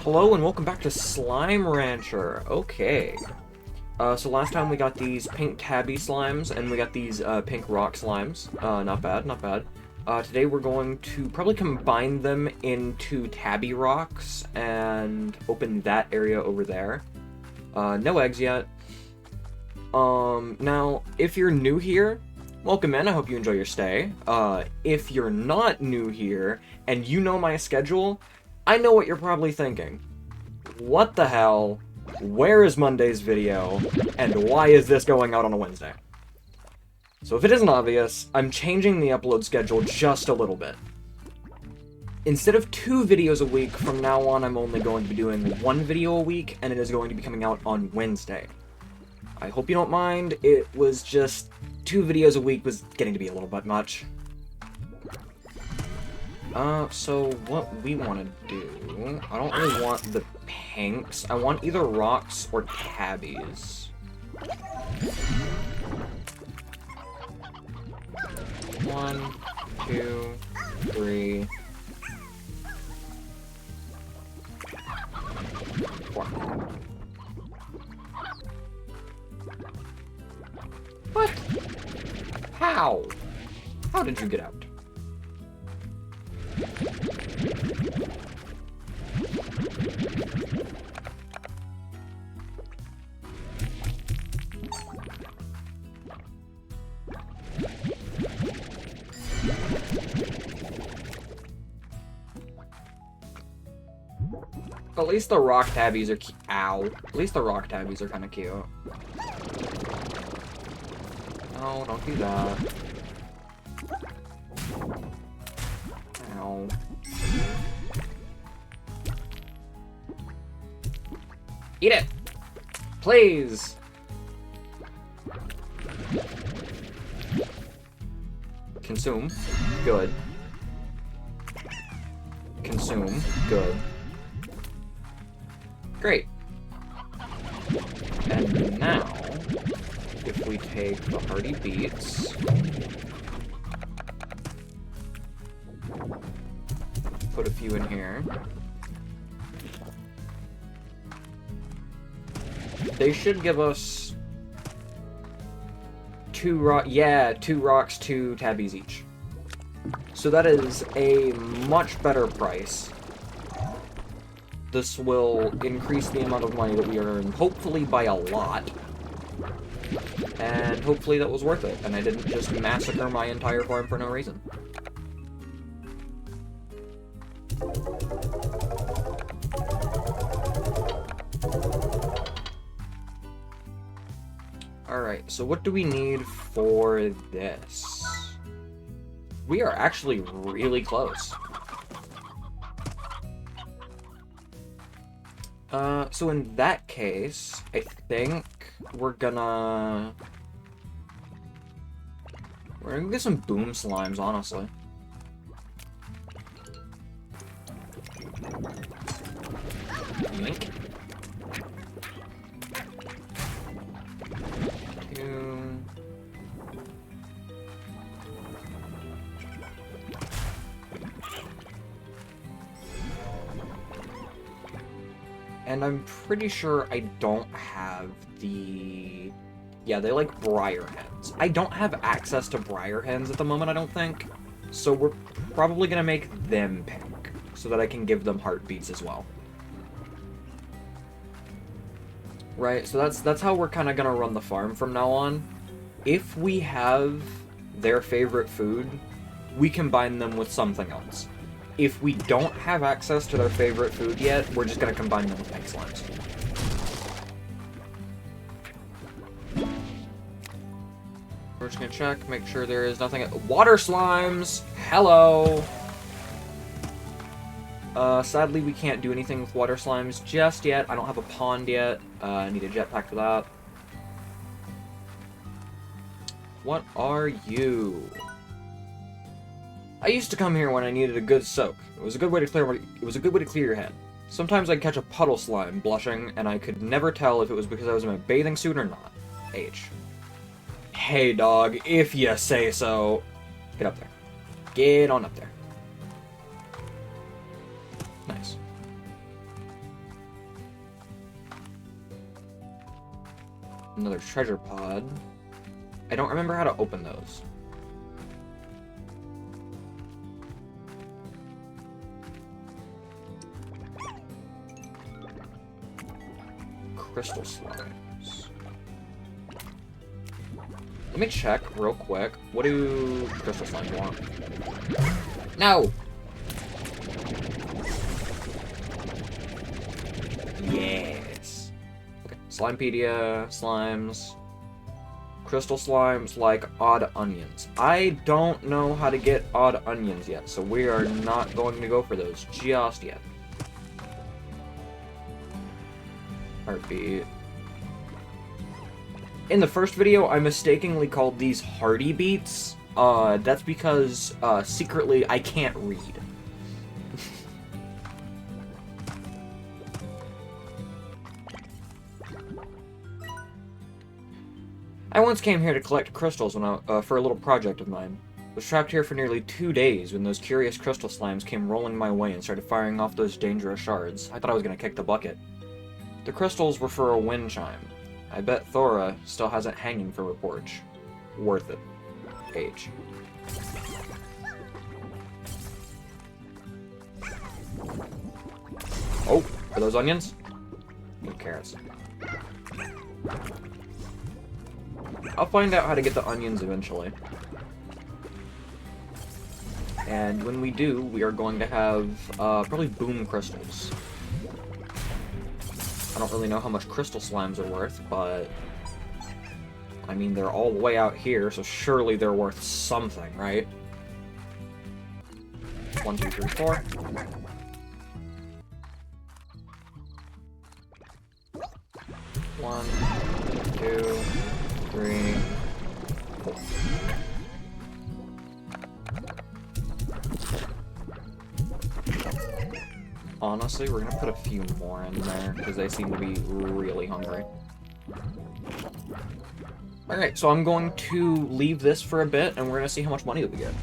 Hello and welcome back to Slime Rancher. Okay. So last time we got these pink tabby slimes, and we got these pink rock slimes. Not bad, not bad. Today we're going to probably combine them into tabby rocks and open that area over there. No eggs yet. Now, if you're new here, welcome in. I hope you enjoy your stay. If you're not new here, and you know my schedule, I know what you're probably thinking. What the hell? Where is Monday's video? And why is this going out on a Wednesday? So if it isn't obvious, I'm changing the upload schedule just a little bit. Instead of 2 videos a week, from now on I'm only going to be doing 1 video a week, and it is going to be coming out on Wednesday. I hope you don't mind, it was just 2 videos a week was getting to be a little bit much. So what we want to do, I don't really want the pinks, I want either rocks or tabbies. 1, 2, 3, 4. What? How? How did you get out? At least the rock tabbies are ow. At least the rock tabbies are kind of cute. No, don't do that. Ow. Eat it! Please! Consume. Good. Consume. Good. Great. And now, if we take the hardy beets, put a few in here, they should give us 2 rocks, 2 tabbies each. So that is a much better price. This will increase the amount of money that we earn, hopefully by a lot. And hopefully that was worth it, and I didn't just massacre my entire farm for no reason. Alright, so what do we need for this? We are actually really close. So in that case, I think we're gonna get some boom slimes, honestly. Yoink. 2. And I'm pretty sure I don't have the... Yeah, they like briar hens. I don't have access to briar hens at the moment, I don't think. So we're probably gonna make them pink, so that I can give them heartbeats as well. Right, so that's how we're kind of gonna run the farm from now on. If we have their favorite food, we combine them with something else. If we don't have access to their favorite food yet, we're just gonna combine them with pink slimes. We're just gonna check, make sure there is nothing... Water slimes! Hello! Sadly we can't do anything with water slimes just yet. I don't have a pond yet. I need a jetpack for that. What are you? I used to come here when I needed a good soak. It was a good way to clear your head. Sometimes I'd catch a puddle slime blushing, and I could never tell if it was because I was in a bathing suit or not. H. Hey dog, if you say so. Get up there. Get on up there. Nice. Another treasure pod. I don't remember how to open those. Crystal slimes. Let me check real quick. What do crystal slimes want? No! Yes. Okay. Slimepedia, slimes. Crystal slimes like odd onions. I don't know how to get odd onions yet, so we are not going to go for those just yet. Heartbeat. In the first video, I mistakenly called these Hardy Beats. That's because, secretly, I can't read. I once came here to collect crystals when for a little project of mine. I was trapped here for nearly 2 days when those curious crystal slimes came rolling my way and started firing off those dangerous shards. I thought I was gonna kick the bucket. The crystals were for a wind chime. I bet Thora still has it hanging from her porch. Worth it. H. Oh, are those onions? Need carrots. I'll find out how to get the onions eventually. And when we do, we are going to have, probably boom crystals. I don't really know how much crystal slimes are worth, but... I mean, they're all the way out here, so surely they're worth something, right? 1, 2, 3, 4. 1, 2, 3, 4. Honestly, we're gonna put a few more in there, because they seem to be really hungry. Alright, so I'm going to leave this for a bit, and we're gonna see how much money we get.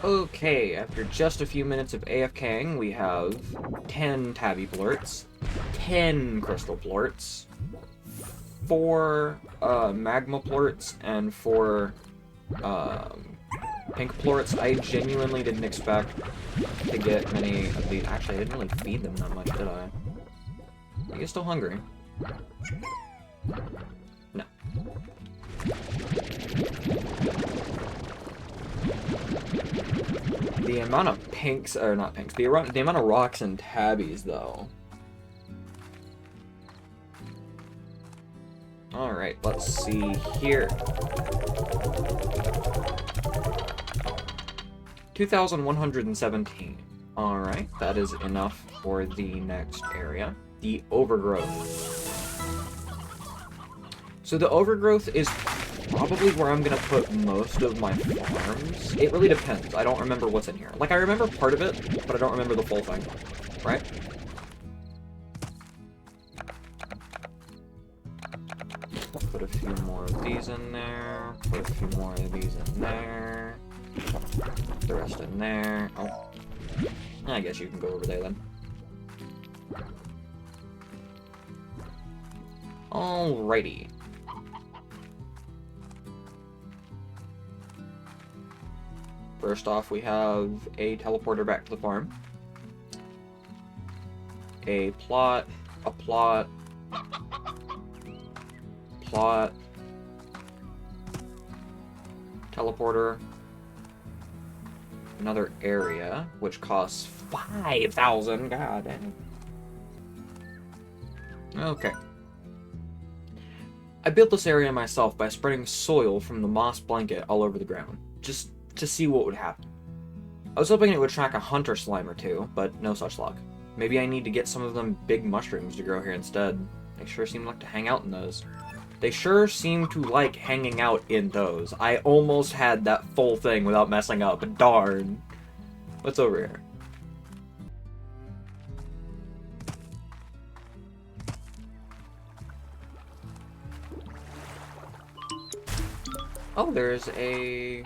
Okay, after just a few minutes of AFKing, we have 10 tabby plorts, 10 crystal plorts, 4 magma plorts, and 4 pink plorts. I genuinely didn't expect to get many of these. Actually, I didn't really feed them that much, did I? Are you still hungry? No. The amount of pinks, or not pinks, the amount of rocks and tabbies, though. Alright, let's see here. 2,117. Alright, that is enough for the next area. The Overgrowth. So the Overgrowth is probably where I'm gonna put most of my farms. It really depends. I don't remember what's in here. Like, I remember part of it, but I don't remember the full thing. Right? Put a few more of these in there. Put a few more of these in there. The rest in there. Oh. I guess you can go over there then. Alrighty. First off, we have a teleporter back to the farm. A plot. A plot. Plot. Teleporter. Another area, which costs 5,000. God dang. Okay. I built this area myself by spreading soil from the moss blanket all over the ground, just to see what would happen. I was hoping it would attract a hunter slime or two, but no such luck. Maybe I need to get some of them big mushrooms to grow here instead. They sure seem like to hang out in those. They sure seem to like hanging out in those. I almost had that full thing without messing up. Darn. What's over here? Oh, there's a...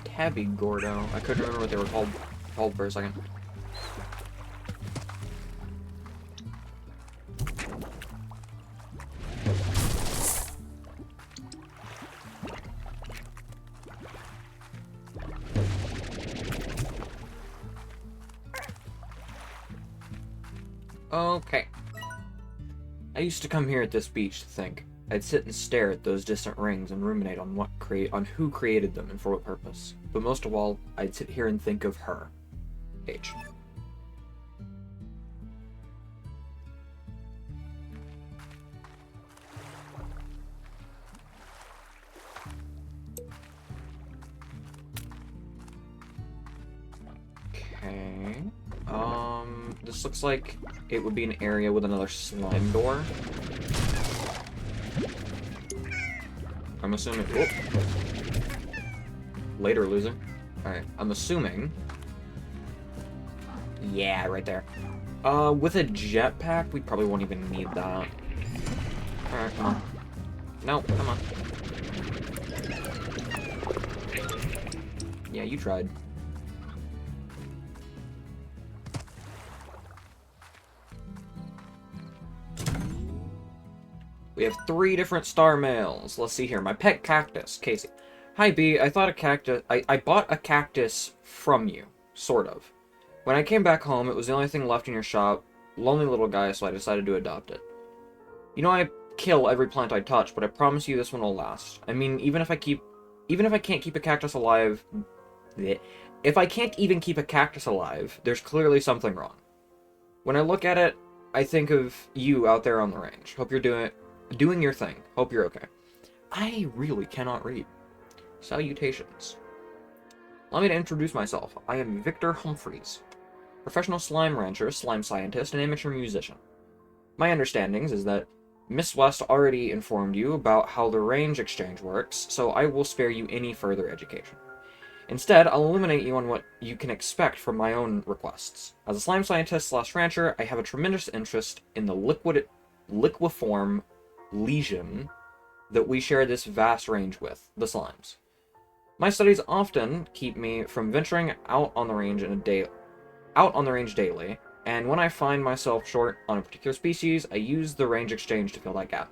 Tabby Gordo. I couldn't remember what they were called for a second. Okay. I used to come here at this beach to think. I'd sit and stare at those distant rings and ruminate on on who created them and for what purpose. But most of all, I'd sit here and think of her. H. Okay. This looks like it would be an area with another slime door. I'm assuming... Whoop. Later, loser. Alright, I'm assuming... Yeah, right there. With a jetpack, we probably won't even need that. Alright, come on. No, come on. Yeah, you tried. We have 3 different star mails. Let's see here. My pet cactus, Casey. Hi, B. I thought a cactus... I bought a cactus from you. Sort of. When I came back home, it was the only thing left in your shop. Lonely little guy, so I decided to adopt it. You know, I kill every plant I touch, but I promise you this one will last. I mean, even if I can't keep a cactus alive... If I can't even keep a cactus alive, there's clearly something wrong. When I look at it, I think of you out there on the range. Hope you're doing your thing. Hope you're okay. I really cannot read. Salutations. Allow me to introduce myself. I am Victor Humphreys, professional slime rancher, slime scientist, and amateur musician. My understandings is that Miss West already informed you about how the range exchange works, so I will spare you any further education. Instead, I'll illuminate you on what you can expect from my own requests. As a slime scientist / rancher, I have a tremendous interest in the liquiform lesion that we share this vast range with, the slimes. My studies often keep me from venturing out on the range daily, and when I find myself short on a particular species, I use the range exchange to fill that gap.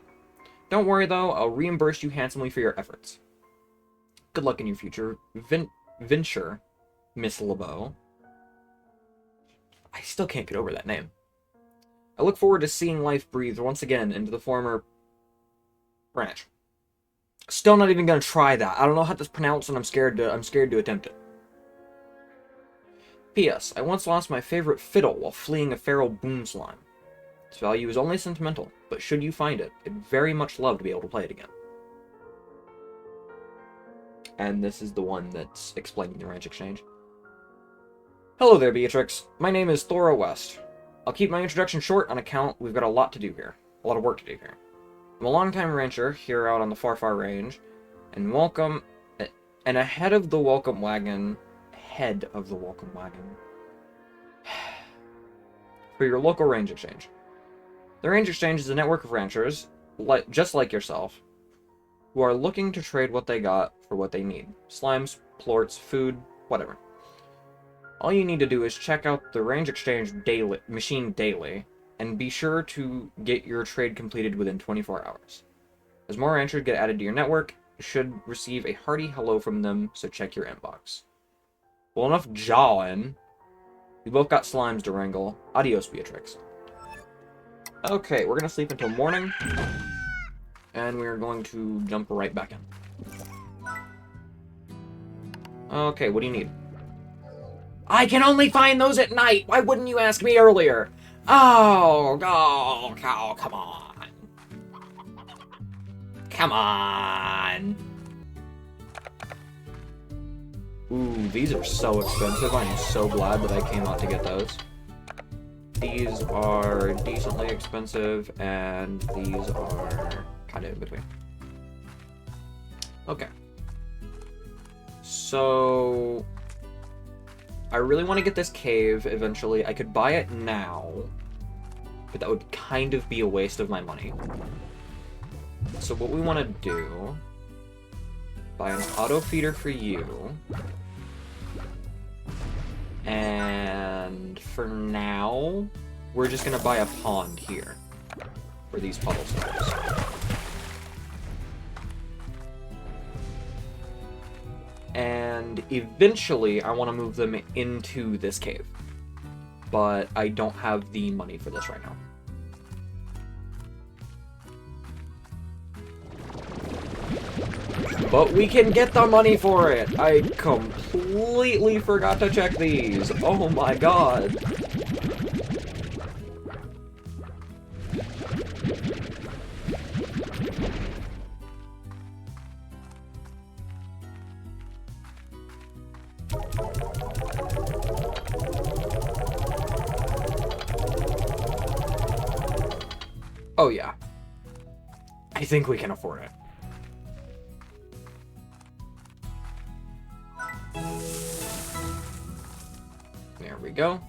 Don't worry though, I'll reimburse you handsomely for your efforts. Good luck in your future venture, Miss LeBeau. I still can't get over that name. I look forward to seeing life breathe once again into the former branch. Still not even gonna try that. I don't know how to pronounce it, and I'm scared to attempt it. P.S. I once lost my favorite fiddle while fleeing a feral boom slime. Its value is only sentimental, but should you find it, I'd very much love to be able to play it again. And this is the one that's explaining the range exchange. Hello there, Beatrix. My name is Thora West. I'll keep my introduction short on account we've got a lot to do here. A lot of work to do here. I'm a longtime rancher here out on the far range, and ahead of the welcome wagon, for your local range exchange. The range exchange is a network of ranchers, just like yourself, who are looking to trade what they got for what they need. Slimes, plorts, food, whatever. All you need to do is check out the range exchange machine daily, and be sure to get your trade completed within 24 hours. As more ranchers get added to your network, you should receive a hearty hello from them, so check your inbox. Well, enough jawing. We both got slimes to wrangle. Adios, Beatrix. Okay, we're gonna sleep until morning, and we're going to jump right back in. Okay, what do you need? I can only find those at night! Why wouldn't you ask me earlier? Oh, come on. Come on. Ooh, these are so expensive. I'm so glad that I came out to get those. These are decently expensive, and these are kind of in between. Okay. So I really want to get this cave eventually. I could buy it now, but that would kind of be a waste of my money. So what we want to do, buy an auto feeder for you. And for now, we're just going to buy a pond here for these puddle stars. And eventually, I want to move them into this cave. but I don't have the money for this right now. But we can get the money for it! I completely forgot to check these! Oh my god! Oh yeah. I think we can afford it. There we go.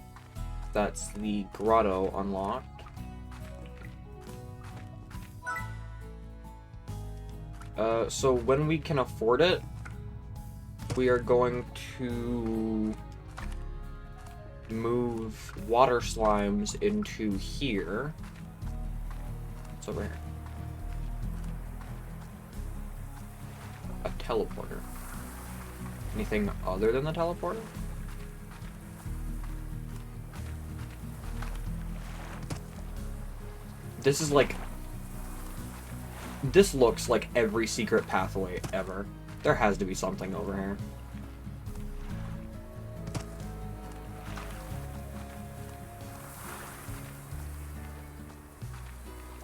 That's the grotto unlocked. So when we can afford it, we are going to move water slimes into here. What's over here? A teleporter. Anything other than the teleporter? This is like... This looks like every secret pathway ever. There has to be something over here.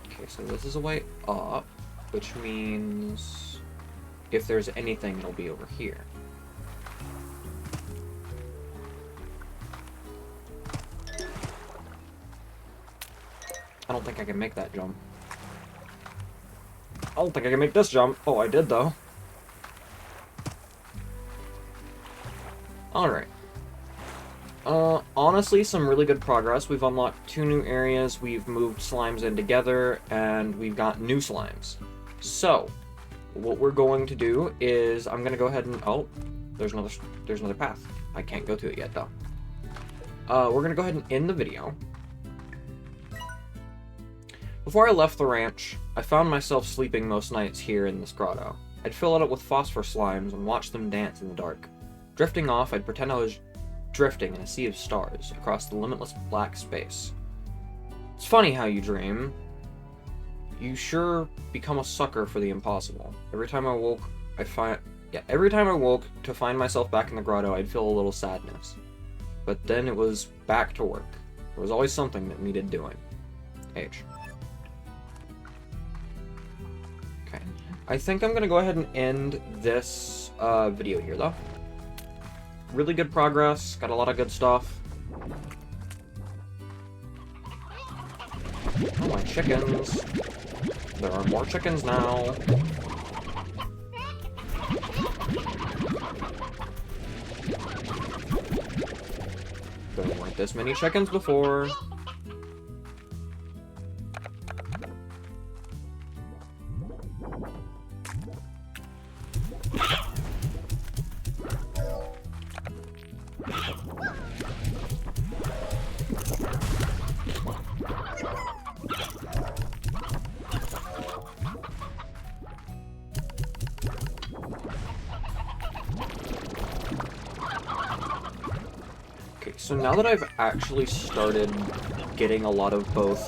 Okay, so this is a way up, which means if there's anything, it'll be over here. I don't think I can make that jump. I don't think I can make this jump. Oh, I did, though. Alright. Honestly, some really good progress. We've unlocked 2 new areas, we've moved slimes in together, and we've got new slimes. So, what we're going to do is, I'm gonna go ahead and... Oh, there's another path. I can't go to it yet, though. We're gonna go ahead and end the video. Before I left the ranch, I found myself sleeping most nights here in this grotto. I'd fill it up with phosphor slimes and watch them dance in the dark. Drifting off, I'd pretend I was drifting in a sea of stars across the limitless black space. It's funny how you dream. You sure become a sucker for the impossible. Every time I woke to find myself back in the grotto, I'd feel a little sadness. But then it was back to work. There was always something that needed doing. H. Okay. I think I'm gonna go ahead and end this video here, though. Really good progress, got a lot of good stuff. Oh, my chickens. There are more chickens now. There weren't this many chickens before. So now that I've actually started getting a lot of both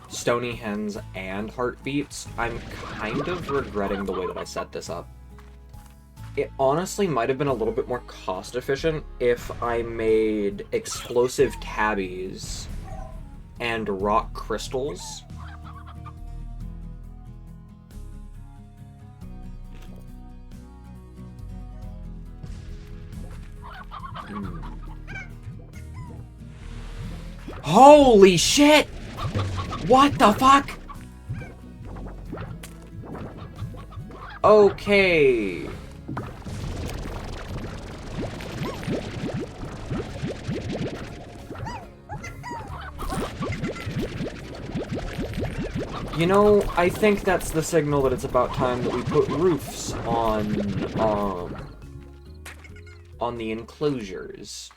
stony hens and heartbeats, I'm kind of regretting the way that I set this up. It honestly might have been a little bit more cost efficient if I made explosive tabbies and rock crystals. Holy shit! What the fuck? Okay. You know, I think that's the signal that it's about time that we put roofs on the enclosures.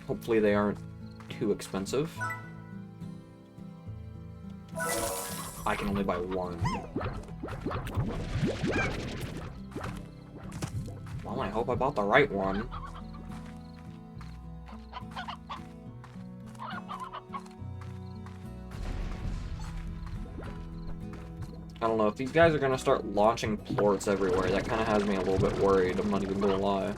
Hopefully they aren't too expensive. I can only buy one. Well, I hope I bought the right one. I don't know, if these guys are gonna start launching plorts everywhere, that kind of has me a little bit worried, I'm not even gonna lie.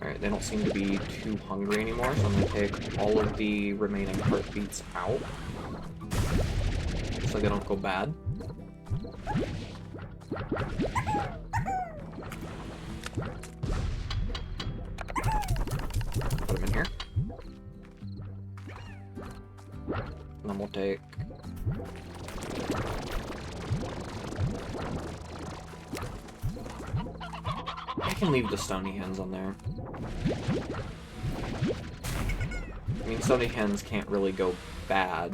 Alright, they don't seem to be too hungry anymore, so I'm gonna take all of the remaining heartbeats out. So they don't go bad. Put them in here. And then we'll take... I can leave the stony hens on there. I mean, stony hens can't really go bad.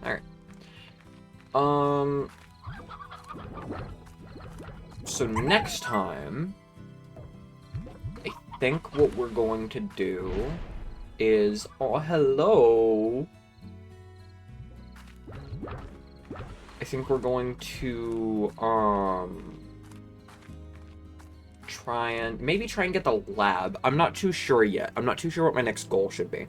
Alright. So next time, I think what we're going to do is... Oh, hello! I think we're going to, try and get the lab. I'm not too sure yet. I'm not too sure what my next goal should be.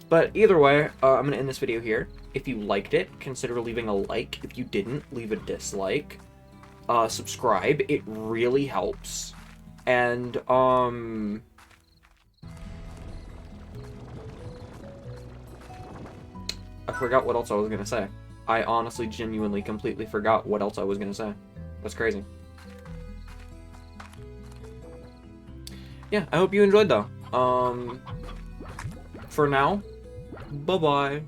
But either way, I'm going to end this video here. If you liked it, consider leaving a like. If you didn't, leave a dislike. Subscribe. It really helps. And, I forgot what else I was going to say. I honestly, genuinely, completely forgot what else I was going to say. That's crazy. Yeah, I hope you enjoyed, though. For now, bye-bye.